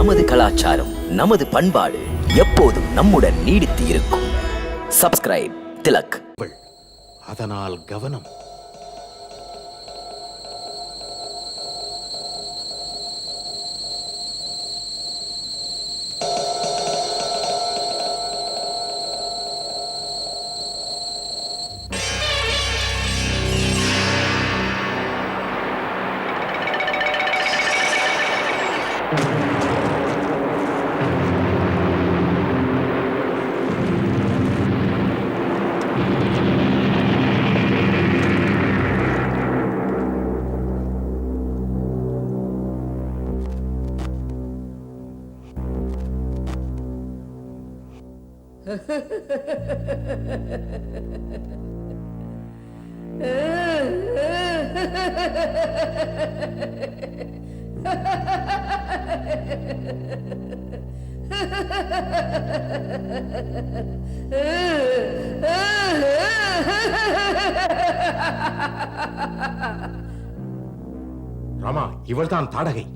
நமது கலாச்சாரம், நமது பண்பாடு எப்போதும் நம்முடன் நீடித்து இருக்கும். சப்ஸ்கிரைப் திலக். அதனால் கவனம். ராமா, இவள்தான் தாடகை.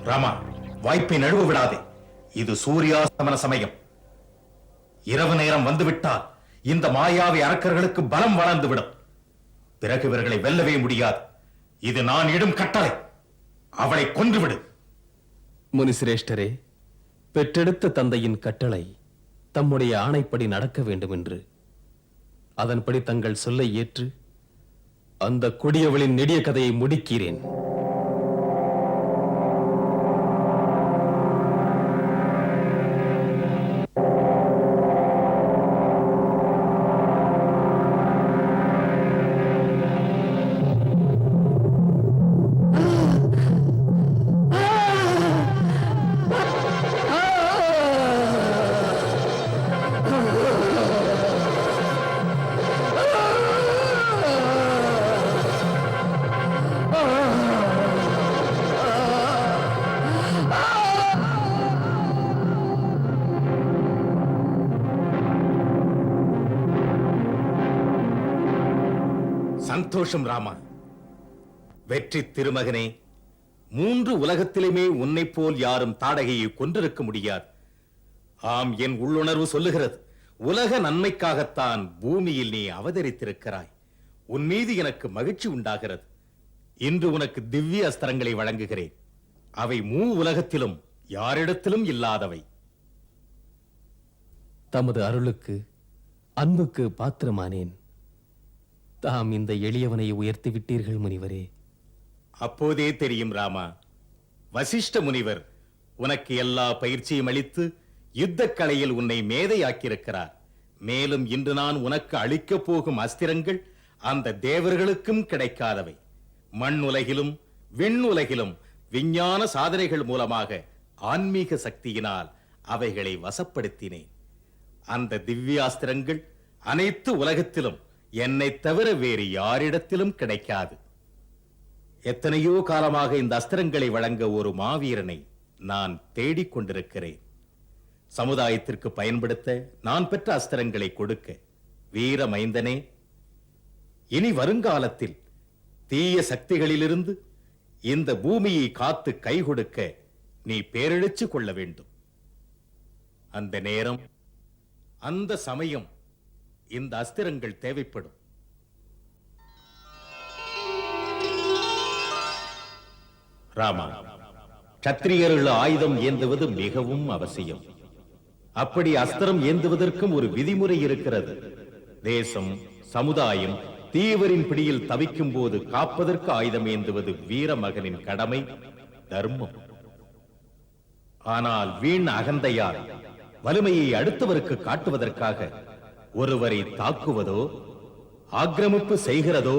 ராமா, வாய்ப்பை நழுவ விடாதே. இது சூரியாஸ்தமன சமயம். இரவு நேரம் வந்துவிட்டால் இந்த மாயாவி அரக்கர்களுக்கு பலம் வளர்ந்துவிடும். பிறகு இவர்களை வெல்லவே முடியாது. இது நான் இடும் கட்டளை. அவளை கொன்றுவிடு. முனிசிரேஷ்டரே, பெற்றெடுத்த தந்தையின் கட்டளை தம்முடைய ஆணைப்படி நடக்க வேண்டும் என்று. அதன்படி தங்கள் சொல்லை ஏற்று அந்த கொடியவளின் நெடிய கதையை முடிக்கிறேன். சந்தோஷம் ராமா. வெற்றி திருமகனே, 3 உலகத்திலுமே உன்னை போல் யாரும் தாடகையை கொன்றிருக்க முடியாது. ஆம், என் உள்ளுணர்வு சொல்லுகிறது. உலக நன்மைக்காகத்தான் பூமியில் நீ அவதரித்திருக்கிறாய். உன் மீது எனக்கு மகிழ்ச்சி உண்டாகிறது. இன்று உனக்கு திவ்ய அஸ்திரங்களை வழங்குகிறேன். அவை உலகத்திலும் யாரிடத்திலும் இல்லாதவை. தமது அருளுக்கு, அன்புக்கு பாத்திரமானேன். தாம் இந்த எளியவனை உயர்த்தி விட்டீர்கள் முனிவரே. அப்போதே தெரியும் ராமா. வசிஷ்ட முனிவர் உனக்கு எல்லா பயிற்சியும் அளித்து யுத்தக் கலையில் உன்னை மேதையாக்கியிருக்கிறார். மேலும் இன்று நான் உனக்கு அளிக்கப் போகும் அஸ்திரங்கள் அந்த தேவர்களுக்கும் கிடைக்காதவை. மண் உலகிலும் விண்ணுலகிலும் விஞ்ஞான சாதனைகள் மூலமாக ஆன்மீக சக்தியினால் அவைகளை வசப்படுத்தினேன். அந்த திவ்யாஸ்திரங்கள் அனைத்து உலகத்திலும் என்னை தவிர வேறு யாரிடத்திலும் கிடைக்காது. எத்தனையோ காலமாக இந்த அஸ்திரங்களை வழங்க ஒரு மாவீரனை நான் தேடிக் கொண்டிருக்கிறேன். சமுதாயத்திற்கு பயன்படுத்த நான் பெற்ற அஸ்திரங்களை கொடுக்க வீர மைந்தனே, இனி வருங்காலத்தில் தீய சக்திகளிலிருந்து இந்த பூமியை காத்து கை கொடுக்க நீ பேரெழுச்சி கொள்ள வேண்டும். அந்த நேரம், அந்த சமயம் இந்த அஸ்திரங்கள் தேவைப்படும். ராமா, சத்திரியர்கள் ஆயுதம் ஏந்துவது மிகவும் அவசியம். அப்படி அஸ்திரம் ஏந்துவதற்கும் ஒரு விதிமுறை இருக்கிறது. தேசம், சமுதாயம் தீவரின் பிடியில் தவிக்கும் போது காப்பதற்கு ஆயுதம் ஏந்துவது வீர மகனின் கடமை, தர்மம். ஆனால் வீண் அகந்தையால் வலிமையை அடுத்தவருக்கு காட்டுவதற்காக ஒருவரை தாக்குவதோ ஆக்கிரமிப்பு செய்கிறதோ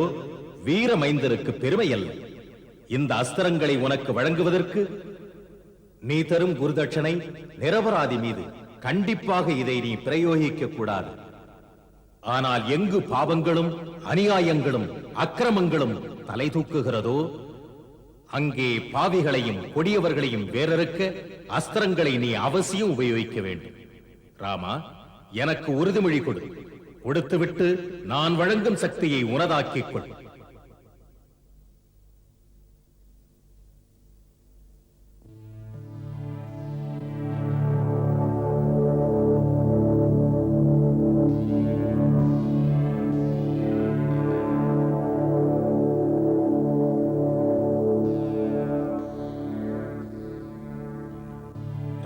வீர மைந்தருக்கு பெருமை அல்ல. இந்த அஸ்திரங்களை உனக்கு வழங்குவதற்கு நீ தரும் குருதட்சணை நிரபராதி மீது கண்டிப்பாக இதை நீ பிரயோகிக்க கூடாது. ஆனால் எங்கு பாவங்களும் அநியாயங்களும் அக்கிரமங்களும் தலை தூக்குகிறதோ அங்கே பாவிகளையும் கொடியவர்களையும் வேறறுக்க அஸ்திரங்களை நீ அவசியம் உபயோகிக்க வேண்டும். ராமா, எனக்கு உறுதிமொழி கொடு. கொடுத்துவிட்டு நான் வழங்கும் சக்தியை உனதாக்கிக் கொள்.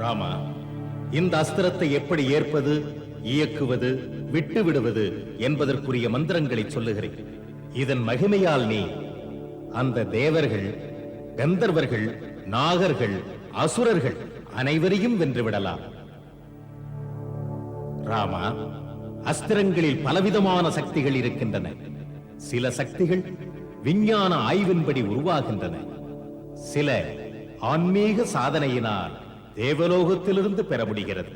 ராமா, இந்த அஸ்திரத்தை எப்படி ஏற்பது, இயக்குவது, விட்டு விடுவது என்பதற்குரிய மந்திரங்களை சொல்லுகிறேன். இதன் மகிமையால் நீ அந்த தேவர்கள், கந்தர்வர்கள், நாகர்கள், அசுரர்கள் அனைவரையும் வென்றுவிடலாம். ராமா, அஸ்திரங்களில் பலவிதமான சக்திகள் இருக்கின்றன. சில சக்திகள் விஞ்ஞான ஆய்வின்படி உருவாகின்றன. சில ஆன்மீக சாதனையினால் தேவலோகத்திலிருந்து பெற முடிகிறது.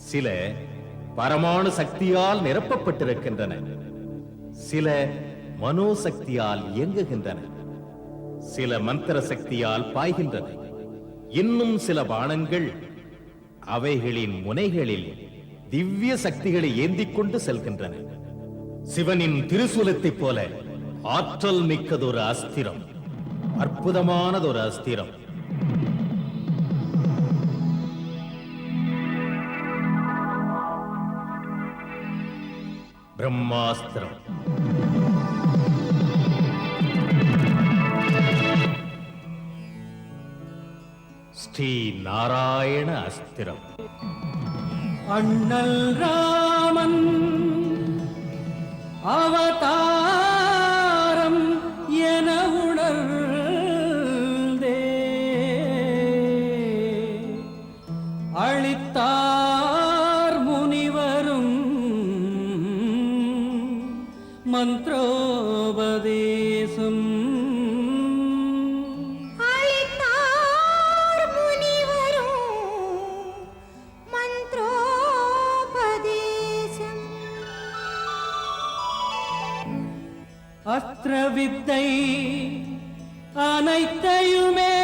சில பரமாணு சக்தியால் நிரப்பப்பட்டிருக்கின்றன. சில மனோசக்தியால் இயங்குகின்றன. சில மந்திர சக்தியால் பாய்கின்றன. இன்னும் சில பானங்கள் அவைகளின் முனைகளில் திவ்ய சக்திகளை ஏந்திக் கொண்டு செல்கின்றன. சிவனின் திருசூலத்தைப் போல ஆற்றல் மிக்கதொரு அஸ்திரம், அற்புதமானதொரு அஸ்திரம். பிரம்மாஸ்திரம். ஸ்ரீ நாராயண அஸ்திரம். அண்ணல் ராமன் அவதாரம் என உணர்ந்தே அளித்தார் முனிவரும் மந்திரோபதேசம். அஸ்திர வித்தை அனைத்தையுமே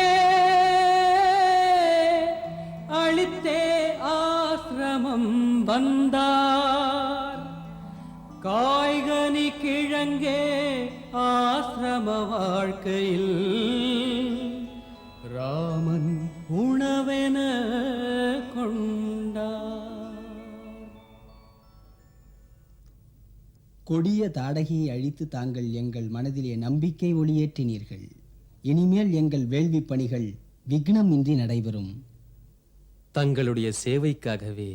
அளித்தே ஆசிரமம் வந்தார். காய்கனி கிழங்கே ஆசிரம வாழ்க்கையில் ராமன் உணவென கொண்டார். கொடிய தாடகையை அழித்து தாங்கள் எங்கள் மனதிலே நம்பிக்கை ஒளியேற்றினீர்கள். இனிமேல் எங்கள் வேள்வி பணிகள் விக்னமின்றி நடைபெறும். தங்களுடைய சேவைக்காகவே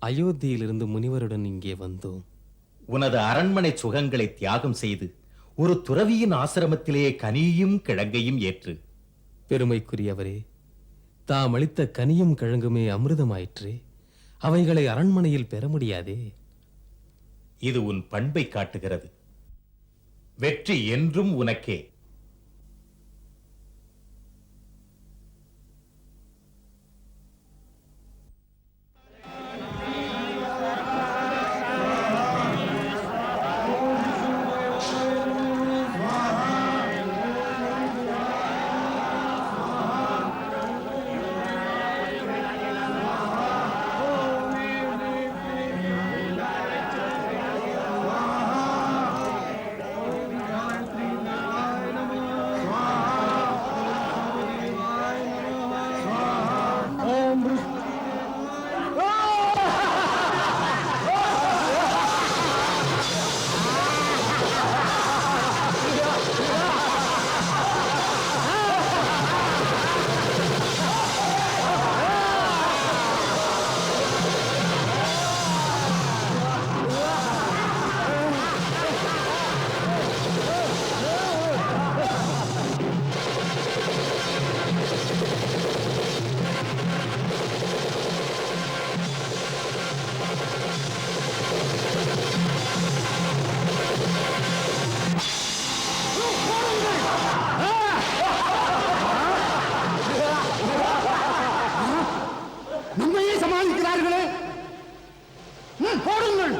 அயோத்தியிலிருந்து முனிவருடன் இங்கே வந்தோம். உனது அரண்மனை சுகங்களை தியாகம் செய்து ஒரு துறவியின் ஆசிரமத்திலே கனியும் கிழங்கையும் ஏற்று. பெருமைக்குரியவரே, தாம் அளித்த கனியும் கிழங்குமே அமிர்தமாயிற்று. அவைகளை அரண்மனையில் பெற முடியாதே. இது உன் பண்பை காட்டுகிறது. வெற்றி என்றும் உனக்கே. போடுங்கள்.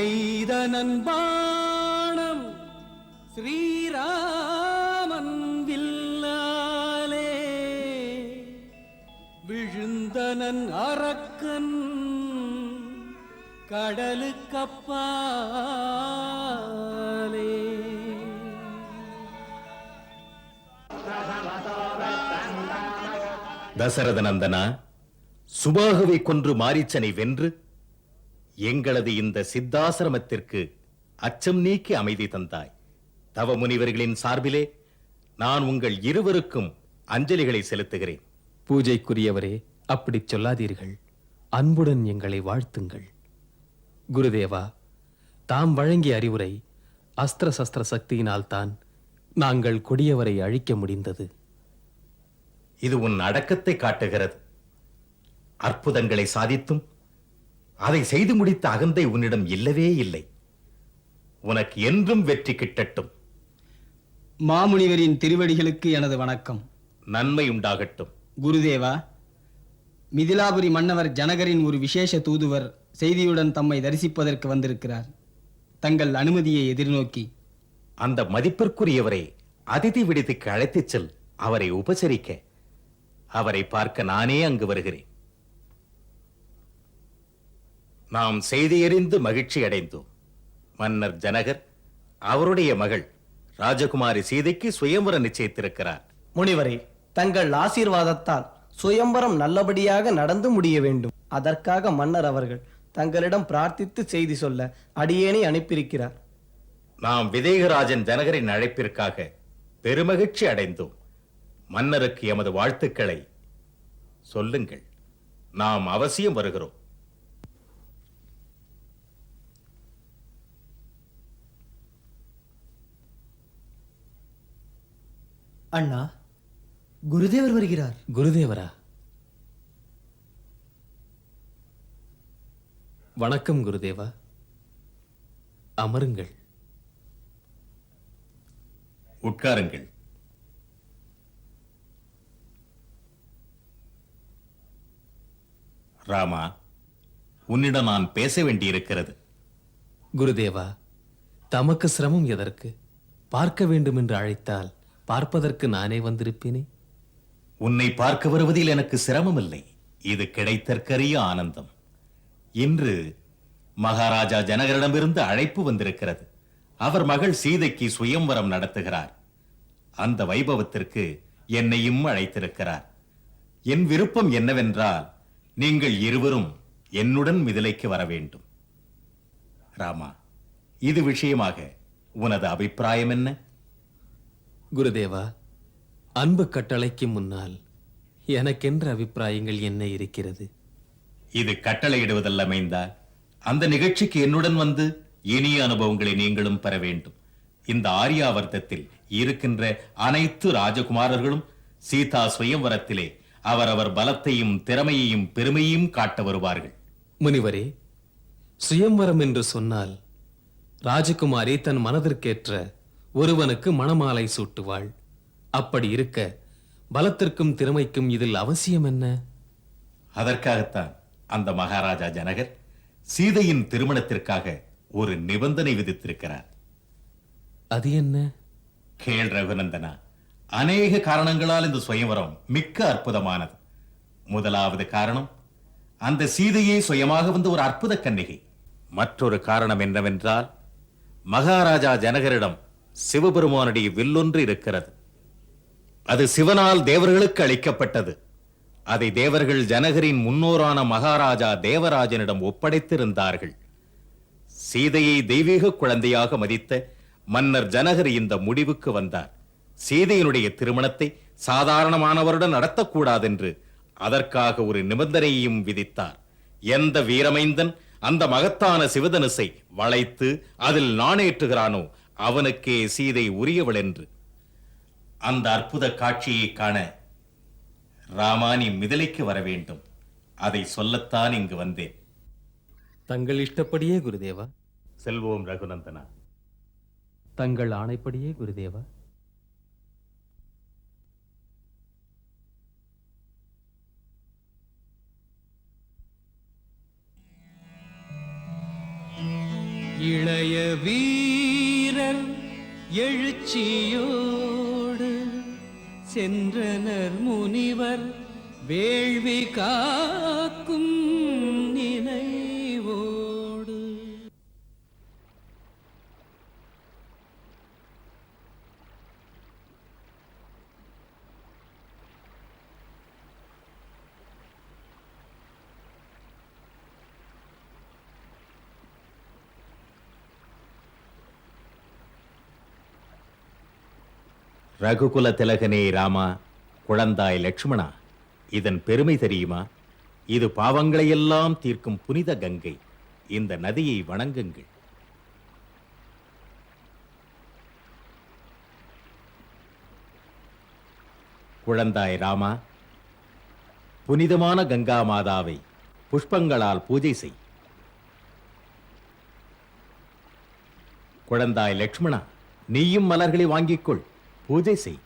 எய்தனன் பாணம் ஸ்ரீராமன் வில்லாலே விழுந்தனன் அரக்கன் கடலுக்கப்பாலே. தசரத நந்தனா, சுபாகுவை கொன்று மாரீச்சனை வென்று எங்களது இந்த சித்தாசிரமத்திற்கு அச்சம் நீக்கி அமைதி தந்தாய். தவ முனிவர்களின் சார்பிலே நான் உங்கள் இருவருக்கும் அஞ்சலிகளை செலுத்துகிறேன். பூஜைக்குரியவரே, அப்படி சொல்லாதீர்கள். அன்புடன் எங்களை வாழ்த்துங்கள். குருதேவா, தாம் வழங்கிய அறிவுரை அஸ்திர சஸ்திர சக்தியினால் தான் நாங்கள் கொடியவரை அழிக்க முடிந்தது. இது உன் அடக்கத்தை காட்டுகிறது. அற்புதங்களை சாதித்தும் அதை செய்து முடித்த அகந்தை உன்னிடம் இல்லவே இல்லை. உனக்கு என்றும் வெற்றி கிட்டட்டும். மாமுனிவரின் திருவடிகளுக்கு எனது வணக்கம். நன்மை உண்டாகட்டும். குருதேவா, மிதிலாபுரி மன்னவர் ஜனகரின் ஒரு விசேஷ தூதுவர் செய்தியுடன் தம்மை தரிசிப்பதற்கு வந்திருக்கிறார். தங்கள் அனுமதியை எதிர்நோக்கி. அந்த மதிப்பிற்குரியவரை அதிதி விடுதிக்கு அழைத்துச் செல். அவரை உபசரிக்க. அவரை பார்க்க நானே அங்கு வருகிறேன். நாம் செய்தியறிந்து மகிழ்ச்சி அடைந்தோம். மன்னர் ஜனகர் அவருடைய மகள் ராஜகுமாரி சீதைக்கு சுயம்வரம் நிச்சயித்திருக்கிறார். முனிவரே, தங்கள் ஆசீர்வாதத்தால் சுயம்பரம் நல்லபடியாக நடந்து முடிய வேண்டும். அதற்காக மன்னர் அவர்கள் தங்களிடம் பிரார்த்தித்து செய்தி சொல்ல அடியேனை அனுப்பியிருக்கிறார். நாம் விதேகராஜன் ஜனகரின் அழைப்பிற்காக பெருமகிழ்ச்சி அடைந்தோம். மன்னருக்கு எமது வாழ்த்துக்களை சொல்லுங்கள். நாம் அவசியம் வருகிறோம். அண்ணா, குருதேவர் வருகிறார். குருதேவரா, வணக்கம் குருதேவா. அமருங்கள். உட்காருங்கள். ராமா, உன்னிடம் நான் பேச வேண்டியிருக்கிறது. குருதேவா, தமக்கு சிரமம் எதற்கு? பார்க்க வேண்டும் என்று அழைத்தால் பார்ப்பதற்கு நானே வந்திருப்பேனே. உன்னை பார்க்க வருவதில் எனக்கு சிரமம் இல்லை. இது கிடைத்தற்கரிய ஆனந்தம். இன்று மகாராஜா ஜனகரிடமிருந்து அழைப்பு வந்திருக்கிறது. அவர் மகள் சீதைக்கு சுயம்வரம் நடத்துகிறார். அந்த வைபவத்திற்கு என்னையும் அழைத்திருக்கிறார். என் விருப்பம் என்னவென்றால், நீங்கள் இருவரும் என்னுடன் மிதிலைக்கு வர வேண்டும். ராமா, இது விஷயமாக உனது அபிப்பிராயம் என்ன? குருதேவா, அன்பு கட்டளைக்கு முன்னால் எனக்கென்ற அபிப்பிராயங்கள் என்ன இருக்கிறது? இது கட்டளையிடுவதல்ல மைந்தா. அந்த நிகழ்ச்சிக்கு என்னுடன் வந்து இனிய அனுபவங்களை நீங்களும் பெற வேண்டும். இந்த ஆரியாவர்த்தத்தில் இருக்கின்ற அனைத்து ராஜகுமாரர்களும் சீதா சுயம்வரத்திலே அவரவர் பலத்தையும் திறமையையும் பெருமையையும் காட்ட வருவார்கள். முனிவரே, சுயம்வரம் என்று சொன்னால் ராஜகுமாரி தன் மனதிற்கேற்ற ஒருவனுக்கு மணமாலை சூட்டுவாள். அப்படி இருக்க பலத்திற்கும் திறமைக்கும் இதில் அவசியம் என்ன? அதற்காகத்தான் அந்த மகாராஜா ஜனகர் சீதையின் திருமணத்திற்காக ஒரு நிபந்தனை விதித்திருக்கிறார். அது என்ன? கேள் ரகுநந்தனா, அநேக காரணங்களால் இந்த சுயம்வரம் மிக்க அற்புதமானது. முதலாவது காரணம், அந்த சீதையே சுயமாக வந்து ஒரு அற்புத கன்னிகை. மற்றொரு காரணம் என்னவென்றால், மகாராஜா ஜனகரிடம் சிவபெருமானுடைய வில்லொன்று இருக்கிறது. அது சிவனால் தேவர்களுக்கு அளிக்கப்பட்டது. அதை தேவர்கள் ஜனகரின் முன்னோரான மகாராஜா தேவராஜனிடம் ஒப்படைத்திருந்தார்கள். சீதையை தெய்வீக குழந்தையாக மதித்த மன்னர் ஜனகர் இந்த முடிவுக்கு வந்தார். சீதையினுடைய திருமணத்தை சாதாரணமானவருடன் நடத்தக்கூடாதென்று அதற்காக ஒரு நிபந்தனையையும் விதித்தார். எந்த வீரமைந்தன் அந்த மகத்தான சிவதனுசை வளைத்து அதில் நாணேற்றுகிறானோ அவனுக்கே சீதை உரியவள் என்று. அந்த அற்புத காட்சியை காண ராமானி மிதிலைக்கு வர வேண்டும். அதை சொல்லத்தான் இங்கு வந்தேன். தங்கள் இஷ்டப்படியே குருதேவா. செல்வோம் ரகுநந்தனா. தங்கள் ஆணைப்படியே குருதேவா. இளைய வீரர் எழுச்சியோடு சென்றனர் முனிவர் வேள்வி காக்கும் நினைவோடு. ரகுகுல திலகனே ராமா, குழந்தாய் லட்சுமணா, இதன் பெருமை தெரியுமா? இது பாவங்களையெல்லாம் தீர்க்கும் புனித கங்கை. இந்த நதியை வணங்குங்கள். குழந்தாய் ராமா, புனிதமான கங்கா மாதாவை புஷ்பங்களால் பூஜை செய். குழந்தாய் லட்சுமணா, நீயும் மலர்களை வாங்கிக்கொள், பூஜை செய்.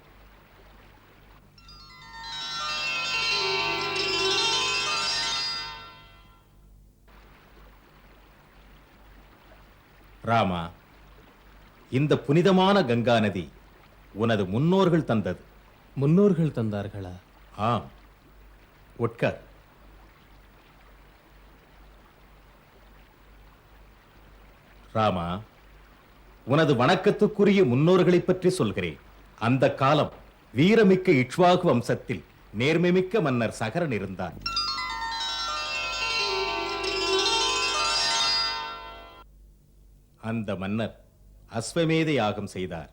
ராமா, இந்த புனிதமான கங்கா நதி உனது முன்னோர்கள் தந்தது. முன்னோர்கள் தந்தார்களா? ஆம், உட்கார். ராமா, உனது வணக்கத்துக்குரிய முன்னோர்களைப் பற்றி சொல்கிறேன். அந்த காலம் வீரமிக்க இக்ஷ்வாகு வம்சத்தில் நேர்மைமிக்க மன்னர் சகரன் இருந்தார். அந்த மன்னர் அஸ்வமேத யாகம் செய்தார்.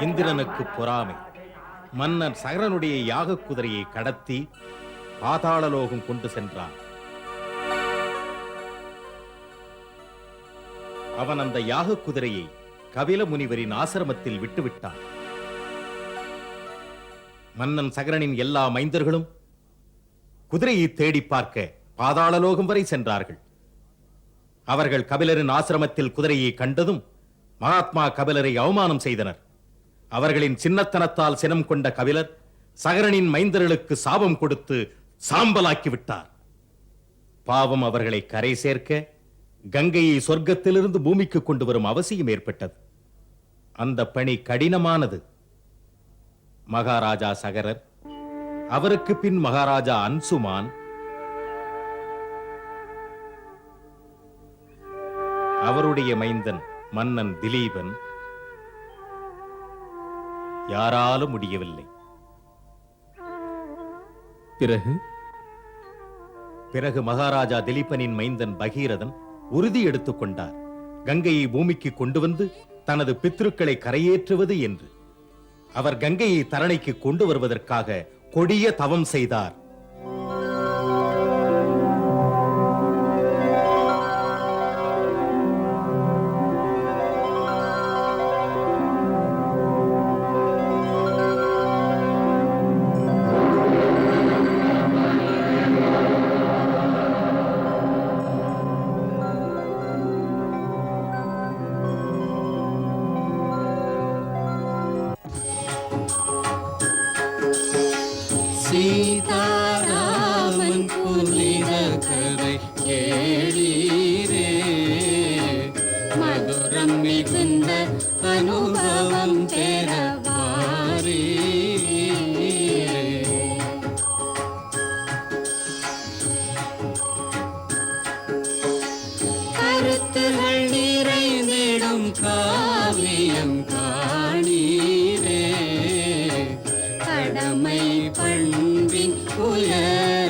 இந்திரனுக்கு பொறாமை. மன்னர் சகரனுடைய யாக குதிரையை கடத்தி பாதாளலோகம் கொண்டு சென்றான். அவன் அந்த யாக குதிரையை கபில முனிவரின் ஆசிரமத்தில் விட்டுவிட்டான். மன்னன் சகரனின் எல்லா மைந்தர்களும் குதிரையை தேடி பார்க்க பாதாளலோகம் வரை சென்றார்கள். அவர்கள் கபிலரின் ஆசிரமத்தில் குதிரையை கண்டதும் மகாத்மா கபிலரை அவமானம் செய்தனர். அவர்களின் சின்னத்தனத்தால் சினம் கொண்ட கபிலர் சகரனின் மைந்தர்களுக்கு சாபம் கொடுத்து சாம்பலாக்கி விட்டார். பாவம் அவர்களை கரை சேர்க்க கங்கையை சொர்க்கத்திலிருந்து பூமிக்கு கொண்டு வரும் அவசியம் ஏற்பட்டது. அந்த பணி கடினமானது. மகாராஜா சகரர், அவருக்கு பின் மகாராஜா அன்சுமான், அவருடைய மைந்தன் மன்னன் திலீபன், யாராலும் முடியவில்லை. பிறகு மகாராஜா திலீபனின் மைந்தன் பகீரதன் உறுதி எடுத்துக் கொண்டார், கங்கையை பூமிக்கு கொண்டு வந்து தனது பித்ருக்களை கரையேற்றுவது என்று. அவர் கங்கையை தரணைக்கு கொண்டு வருவதற்காக கொடிய தவம் செய்தார். சீதாராமன் புனித கதை கேளீரே, மதுரம் மிகுந்த அனுபவம் பெறவாரே. கருத்துகள் நிறைந்திடும் காவியம் காணீரே, கடமை பண்பின் உயர்